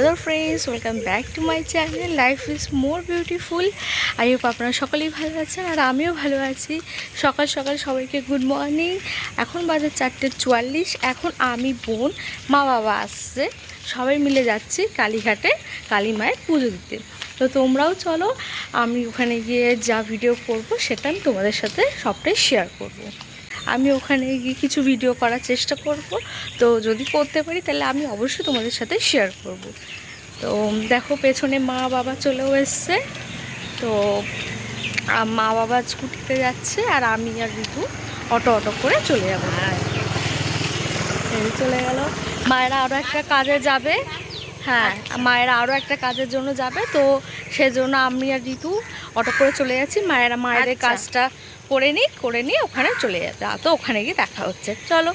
Hello friends, welcome back to my channel life is more beautiful. I hope আপনারা সকলেই ভালো আছেন আর আমিও ভালো আছি। সকাল সকাল সবাইকে গুড মর্নিং। এখন বাজে 4:44। এখন আমি, বোন, মা বাবা আসছে, সবাই মিলে যাচ্ছি কালীঘাটে কালী মায়ের পুজো দিতে। তো তোমরাও চলো, আমি ওখানে গিয়ে যা ভিডিও করব সেটা আমি তোমাদের সাথে সবটাই শেয়ার করব। আমি ওখানে গিয়ে কিছু ভিডিও করার চেষ্টা করব, তো যদি করতে পারি তাহলে আমি অবশ্যই তোমাদের সাথে শেয়ার করব। তো দেখো, পেছনে মা বাবা চলেও এসছে। তো মা বাবা স্কুটিতে যাচ্ছে আর আমি আর ঋতু অটো করে চলে যাবো। চলে গেল। মায়েরা আরও একটা কাজে যাবে। হ্যাঁ, মায়েরা আরও একটা কাজের জন্য যাবে, তো সেজন্য আমি আর ঋতু অটো করে চলে যাচ্ছি। মায়েদের কাজটা করে নিয়ে ওখানে চলে যাবে। তো ওখানে গিয়ে দেখা হচ্ছে, চলো।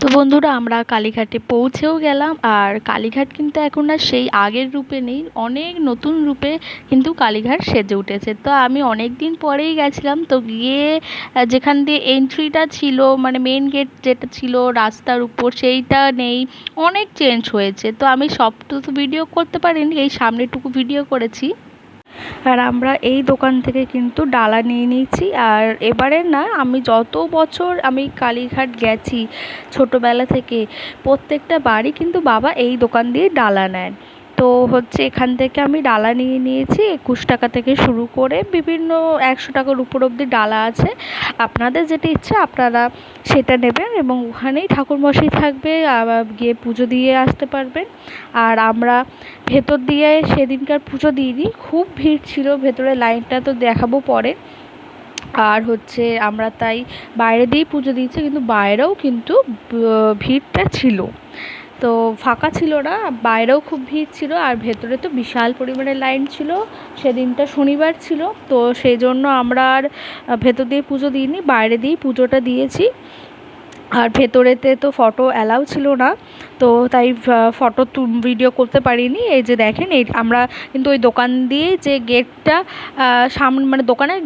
তো বন্ধুরা, আমরা কালীঘাটে পৌঁছেও গেলাম। আর কালীঘাট কিন্তু এখন আর সেই আগের রূপে নেই, অনেক নতুন রূপে কিন্তু কালীঘাট সেজে উঠেছে। তো আমি অনেক দিন পরেই গেছিলাম, তো গিয়ে যেখান দিয়ে এন্ট্রিটা ছিল, মানে মেন গেট যেটা ছিল রাস্তার উপর, সেইটা নেই, অনেক চেঞ্জ হয়েছে। তো আমি সবটুকু ভিডিও করতে পারিনি, এই সামনেটুকু ভিডিও করেছি। আর আমরা এই দোকান থেকে কিন্তু ডালা নিয়ে নিয়েছি। আর এবারে না, আমি যত বছর আমি কালীঘাট গেছি ছোটোবেলা থেকে, প্রত্যেকটা বাড়ি কিন্তু বাবা এই দোকান দিয়ে ডালা নেন। তো হচ্ছে এখান থেকে আমি ডালা নিয়ে নিয়েছি। 21 টাকা থেকে শুরু করে বিভিন্ন 100 টাকার উপর অবধি ডালা আছে। আপনাদের যেটা ইচ্ছা আপনারা সেটা নেবেন, এবং ওখানেই ঠাকুরমশাই থাকবে, গিয়ে পুজো দিয়ে আসতে পারবেন। আর আমরা ভেতর দিয়ে সেদিনকার পুজো দিইনি, খুব ভিড় ছিল ভেতরে, লাইনটা তো দেখাবো পরে। আর হচ্ছে আমরা তাই বাইরে দিয়েই পুজো দিয়েছি, কিন্তু বাইরেও কিন্তু ভিড়টা ছিল, তো ফাঁকা ছিল না, বাইরেও খুব ভিড় ছিল। আর ভেতরে তো বিশাল পরিমাণে লাইন ছিল। সেদিনটা শনিবার ছিল, তো সেই জন্য আমরা আর ভেতর দিয়ে পুজো দিইনি, বাইরে দিয়েই পুজোটা দিয়েছি। আর ভেতরেতে তো ফটো অ্যালাউ ছিল না, তো তাই ফটো ভিডিও করতে পারিনি। এই যে দেখেন, এই আমরা কিন্তু ওই দোকান দিয়ে যে গেটটা সামনে, মানে দোকানের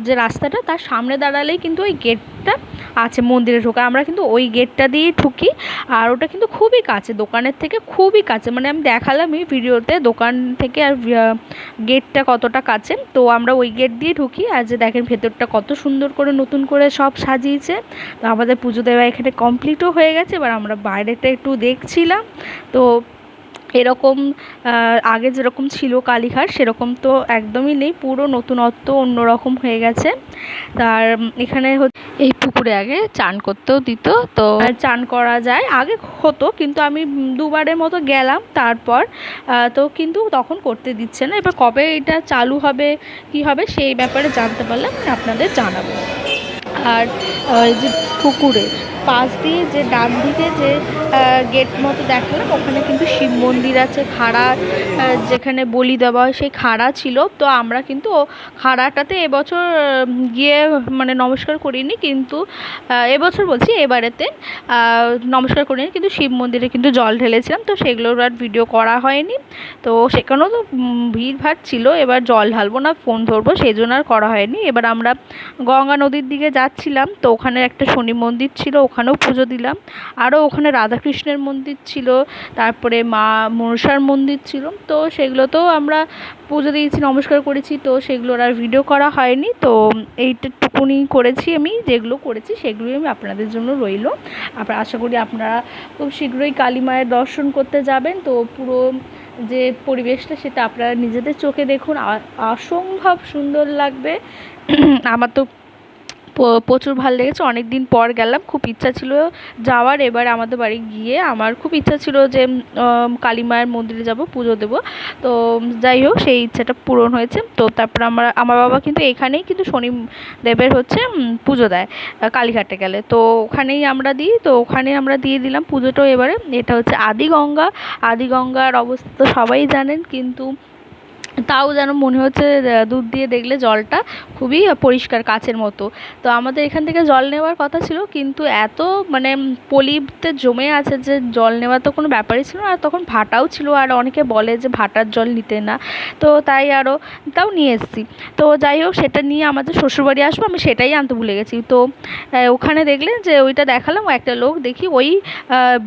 যে রাস্তাটা তার সামনে দাঁড়ালেই কিন্তু ওই গেটটা আছে মন্দিরে ঢোকা, আমরা কিন্তু ওই গেটটা দিয়েই ঢুকি। আর ওটা কিন্তু খুবই কাছে, দোকানের থেকে খুবই কাছে, মানে আমি দেখালামই ভিডিওতে দোকান থেকে আর গেটটা কতটা কাছে। তো আমরা ওই গেট দিয়ে ঢুকি। আর যে দেখেন ভেতরটা কত সুন্দর করে নতুন করে সব সাজিয়েছে। তো আমাদের পুজো দেওয়া এখানে কমপ্লিটও হয়ে গেছে, এবার আমরা বাইরেটা একটু দেখছিলাম। তো এরকম আগে যেরকম ছিল কালীঘাট সেরকম তো একদমই নেই, পুরো নতুনত্ব অন্যরকম হয়ে গেছে। আর এখানে এই পুকুরে আগে চান করতেও দিত, তো চান করা যায়, আগে হতো, কিন্তু আমি দুবারের মতো গেলাম, তারপর তো কিন্তু তখন করতে দিচ্ছে না। এবার কবে এটা চালু হবে কি হবে সেই ব্যাপারে জানতে পারলাম, আপনাদের জানাবো। আর যে পুকুরে পাশ দিয়ে যে ডান দিকে যে গেট মতো দেখালাম, ওখানে কিন্তু শিব মন্দির আছে, খাড়া, যেখানে বলি দেওয়া হয় সেই খাড়া ছিল। তো আমরা কিন্তু খাড়াটাতে এবছর গিয়ে মানে নমস্কার করিনি, কিন্তু এবছর বলছি এবারেতে নমস্কার করিনি, কিন্তু শিব মন্দিরে কিন্তু জল ঢেলেছিলাম, তো সেগুলোর আর ভিডিও করা হয়নি। তো সেখানেও তো ভিড়ভাড় ছিল, এবার জল ঢালবো না ফোন ধরবো সেই জন্য আর করা হয়নি। এবার আমরা গঙ্গা নদীর দিকে যাচ্ছিলাম, তো ওখানে একটা শনি মন্দির ছিল, ওখানেও পুজো দিলাম। আরও ওখানে রাধাকৃষ্ণের মন্দির ছিল, তারপরে মা মনসার মন্দির ছিল, তো সেগুলোতেও আমরা পুজো দিয়েছি, নমস্কার করেছি। তো সেগুলোর আর ভিডিও করা হয়নি, তো এইটুকুনি করেছি আমি, যেগুলো করেছি সেগুলোই আমি আপনাদের জন্য রইলো। আপনারা আশা করি আপনারা খুব শীঘ্রই কালী মায়ের দর্শন করতে যাবেন। তো পুরো যে পরিবেশটা সেটা আপনারা নিজেদের চোখে দেখুন, অসম্ভব সুন্দর লাগবে। আমার তো প্রচুর ভালো লেগেছে, অনেক দিন পর গেলাম, খুব ইচ্ছা ছিল যাওয়ার। এবার আমাদের বাড়ি গিয়ে আমার খুব ইচ্ছা ছিল যে কালী মায়ের মন্দিরে যাব, পুজো দেবো। তো যাই হোক, সেই ইচ্ছাটা পূরণ হয়েছে। তো তারপর আমার বাবা কিন্তু এখানেই কিন্তু শনিদেবের হচ্ছে পুজো দেয় কালীঘাটে গেলে, তো ওখানেই আমরা দিই, তো ওখানেই আমরা দিয়ে দিলাম পুজোটাও এবারে। এটা হচ্ছে আদিগঙ্গার অবস্থা তো সবাই জানেন, কিন্তু তাও যেন মনে হচ্ছে দূর দিয়ে দেখলে জলটা খুবই পরিষ্কার কাচের মতো। তো আমাদের এখান থেকে জল নেওয়ার কথা ছিল, কিন্তু এত মানে পলিতে জমে আছে যে জল নেওয়ার তো কোনো ব্যাপারই ছিল না। আর তখন ভাটাও ছিল, আর অনেকে বলে যে ভাটার জল নিতে না, তো তাই আরও তাও নিয়ে এসেছি। তো যাই হোক, সেটা নিয়ে আমাদের শ্বশুরবাড়ি আসবো, আমি সেটাই আনতে ভুলে গেছি। তো ওখানে দেখলেন যে ওইটা দেখালাম, একটা লোক দেখি ওই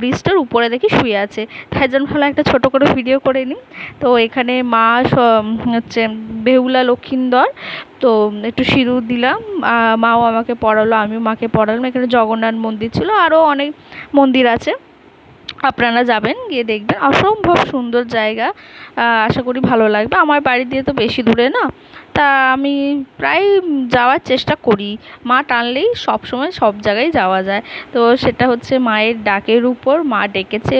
ব্রিজটার উপরে দেখি শুয়ে আছে। তাই জন্য ভালো একটা ছোটো করে ভিডিও করে নিই। তো এখানে মা হচ্ছে বেহুলা লক্ষিন্দর, তো একটু সিঁদুর দিলাম, মাও আমাকে পড়ালো, আমিও মাকে পড়ালাম। এখানে জগন্নাথ মন্দির ছিল, আরও অনেক মন্দির আছে, আপনারা যাবেন, গিয়ে দেখবেন, অসম্ভব সুন্দর জায়গা। আশা করি ভালো লাগবে। আমার বাড়ি দিয়ে তো বেশি দূরে না, তা আমি প্রায় যাওয়ার চেষ্টা করি। মা টানলেই সব সময় সব জায়গায় যাওয়া যায়। তো সেটা হচ্ছে মায়ের ডাকের উপর মা ডেকেছে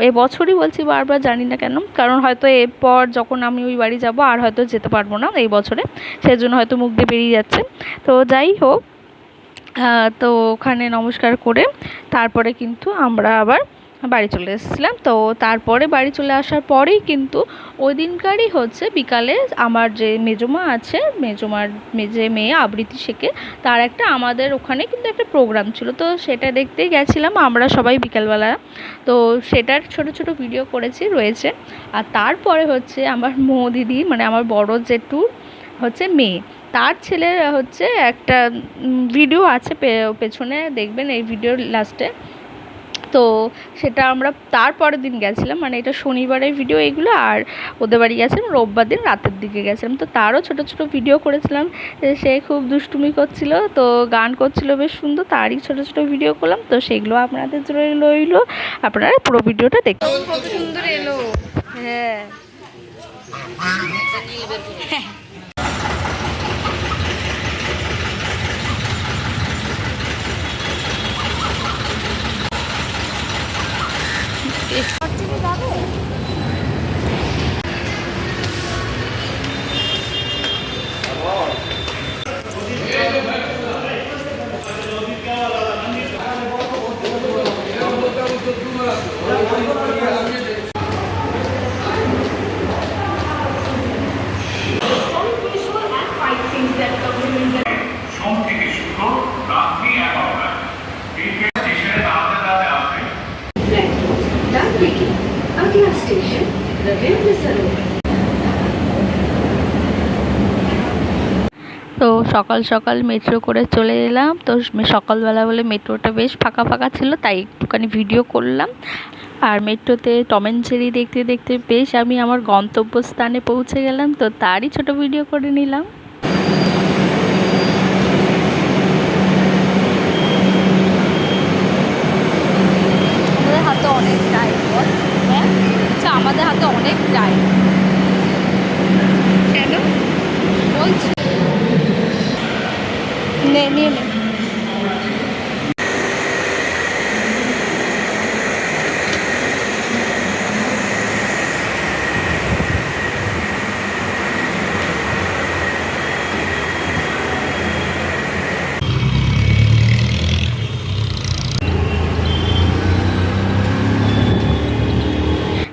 এবছরই বলছি বারবার, জানি না কেন, কারণ হয়তো এরপর যখন আমি ওই বাড়ি যাব আর হয়তো যেতে পারবো না এই বছরে, সেজন্য হয়তো মুখ দিয়ে বেরিয়ে যাচ্ছে। তো যাই হোক, তো ওখানে নমস্কার করে তারপরে কিন্তু আমরা আবার বাড়ি চলে এসেছিলাম। তো তারপরে বাড়ি চলে আসার পরেই কিন্তু ওই দিনকারই হচ্ছে বিকালে আমার যে মেজমা আছে, মেজমার যে মেয়ে আবৃত্তি শেখে, তার একটা আমাদের ওখানে কিন্তু একটা প্রোগ্রাম ছিল, তো সেটা দেখতে গেছিলাম আমরা সবাই বিকালবেলা। তো সেটার ছোট ছোট ভিডিও করেছি, রয়েছে। আর তারপরে হচ্ছে আমার দিদি, মানে আমার বড় জেঠুর হচ্ছে মেয়ে, তার ছেলের হচ্ছে একটা ভিডিও আছে, পেছনে দেখবেন এই ভিডিওর লাস্টে। তো সেটা আমরা তারপরের দিন গেছিলাম, মানে এটা শনিবারের ভিডিও এইগুলো, আর ওদের বাড়ি গেছিলাম রোববার দিন রাতের দিকে গেছিলাম। তো তারও ছোট ছোট ভিডিও করেছিলাম। সে খুব দুষ্টুমি করছিল, তো গান করছিল বেশ সুন্দর, তারই ছোট ছোট ভিডিও করলাম। তো সেগুলো আপনাদের রইলো, আপনারা পুরো ভিডিওটা দেখুন। কত সুন্দর এলো। হ্যাঁ, তো সকাল সকাল মেট্রো করে চলে এলাম। তো সকালবেলা বলে মেট্রোটা বেশ ফাঁকা ফাঁকা ছিল, তাই একটুখানি ভিডিও করলাম। আর মেট্রোতে টম অ্যান্ড জেরি দেখতে দেখতে বেশ আমি আমার গন্তব্যস্থানে পৌঁছে গেলাম, তো তারই ছোট ভিডিও করে নিলাম। আমাদের হাতে অনেক টাইম, হ্যাঁ আচ্ছা, আমাদের হাতে অনেক টাইম কেন বলছি, নিয়ে নে।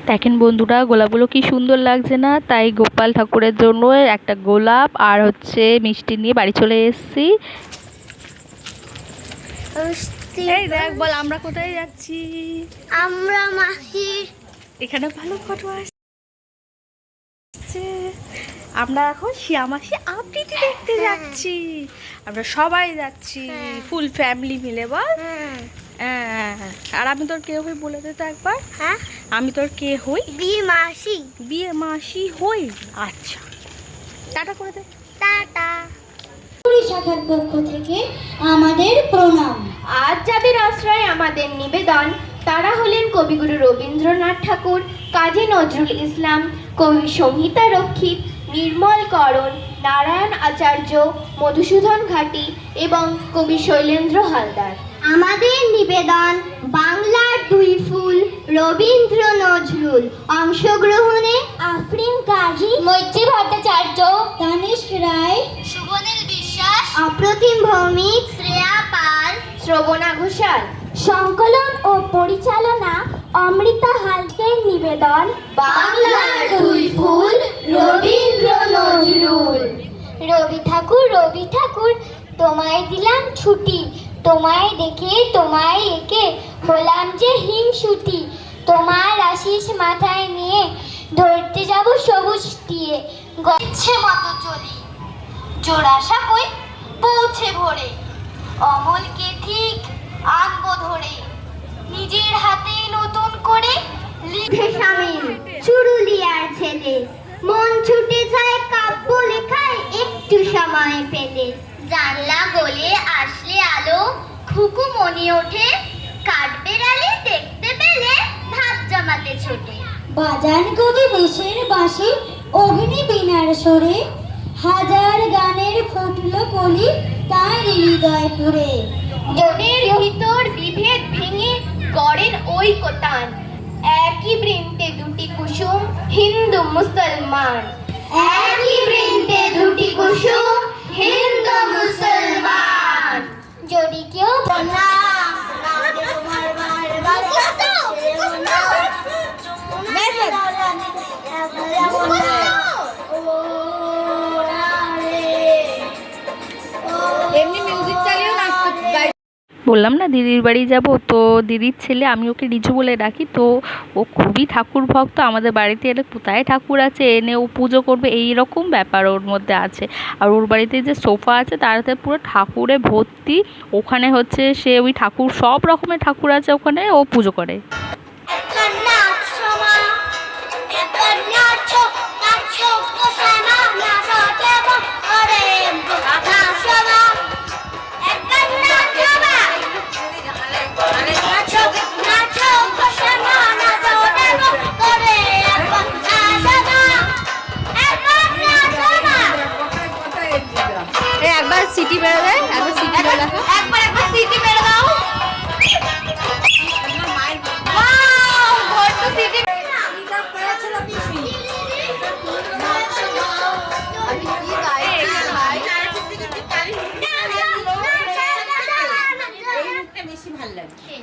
দেখেন বন্ধুরা, গোলাপগুলো কি সুন্দর লাগছে না? তাই গোপাল ঠাকুরের জন্য একটা গোলাপ আর হচ্ছে মিষ্টি নিয়ে বাড়ি চলে এসেছি। এই দেখ, বল আমরা কোথায় যাচ্ছি? আমরা মাসির এখানে ভালো ফটো আসছে। আমরা এখন শিয়ামাসি আবৃত্তি দেখতে যাচ্ছি, আমরা সবাই যাচ্ছি, ফুল ফ্যামিলি মিলে। বল আর আমি তোর কে হই বলে দে তো একবার। হ্যাঁ, আমি তোর কে হই? বিয়ে মাসি। বিয়ে মাসি হই। আচ্ছা, টাটা করে দে। টাটা। শাখার পক্ষ থেকে আমাদের প্রণাম। আজ যাদের আশ্রয় আমাদের নিবেদন, তারা হলেন কবিগুরু রবীন্দ্রনাথ ঠাকুর, কাজী নজরুল ইসলাম, কবি সংহিতা রক্ষিত, নির্মল করণ, নারায়ণ আচার্য, মধুসূদন ঘাটি এবং কবি শৈলেন্দ্র হালদার। আমাদের নিবেদন বাংলার দুই ফুল রবীন্দ্র নজরুল। অংশগ্রহণে আফরিন কাজী, মৈত্রী ভট্টাচার্য, তানিশ রায়, শুভনীল বিশ্বাস, অপ্রতিম ভৌমিক, শ্রেয়া পাল, শ্রবণা ঘোষাল। সংকলন ও পরিচালনা অমৃতা হালকের নিবেদন বাংলার দুই ফুল রবীন্দ্র নজরুল। রবি ঠাকুর তোমায় দিলাম ছুটি, তোমায় দেখে তোমায় একে হলাম যে হিংসুটি। তোমার আশিস মাথায় নিয়ে ধরতে যাব সবুজ দিয়ে, ইচ্ছে মতো চলি জোড়াসা কই পৌঁছে ভরে, অমলকে ঠিক আনবো ধরে, নিজের হাতে নতুন করে লিখে সামিল চুরুলিয়ার ছেলে, মন ছুটে যায় কাব্য লেখায় একটু সময় পেলে। জানলা গলে আসলে আলো, খুকু মনে ওঠে, কাঠবেড়ালি দেখতে পেলে ভাত জমাতে ছোটে। বাজান কবি দেশের বাঁশি অগ্নি বীণার সরে, হাজার গানের ফুটলো কলি তার হৃদয় পুরে। মনের ভিতর বিভেদ ভেঙে গড়েন ঐকতান, একই বৃন্তে দুটি কুসুম হিন্দু মুসলমান। একই বৃন্তে দুটি কুসুম হিন্দু মুসলমান। যদি কেউ বন্যা বললাম না দিদির বাড়ি যাব, তো দিদির ছেলে, আমি ওকে রিজু বলে ডাকি, তো ও খুবই ঠাকুর ভক্ত। আমাদের বাড়িতে এলে কোথায় ঠাকুর আছে এনে ও পুজো করবে, এই রকম ব্যাপার ওর মধ্যে আছে। আর ওর বাড়িতে যে সোফা আছে তাতে পুরো ঠাকুরে ভর্তি, ওখানে হচ্ছে সে ওই ঠাকুর, সব রকমের ঠাকুর আছে ওখানে, ও পুজো করে। একবার সিটি মেরে দেয়, একবার সিটি মেরে দেখো, একবার সিটি মেরে দাও। বেশি ভালো লাগে।